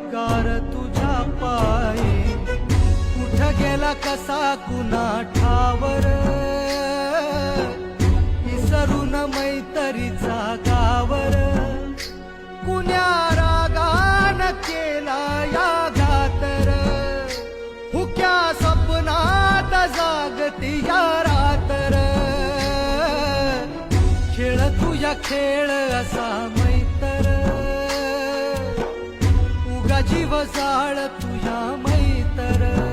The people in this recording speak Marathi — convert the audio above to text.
उपकार तुझ्या पायी, कुठ गेला कसा कुणा ठावर, विसरून मैत्रीचा गावर, कुण्या रागान केला या घातर, हुक्या स्वप्नात जागती या रातर, खेळ तुझ्या खेळ असा मैतर, उगा जीव जाळ तुझ्या मैतर.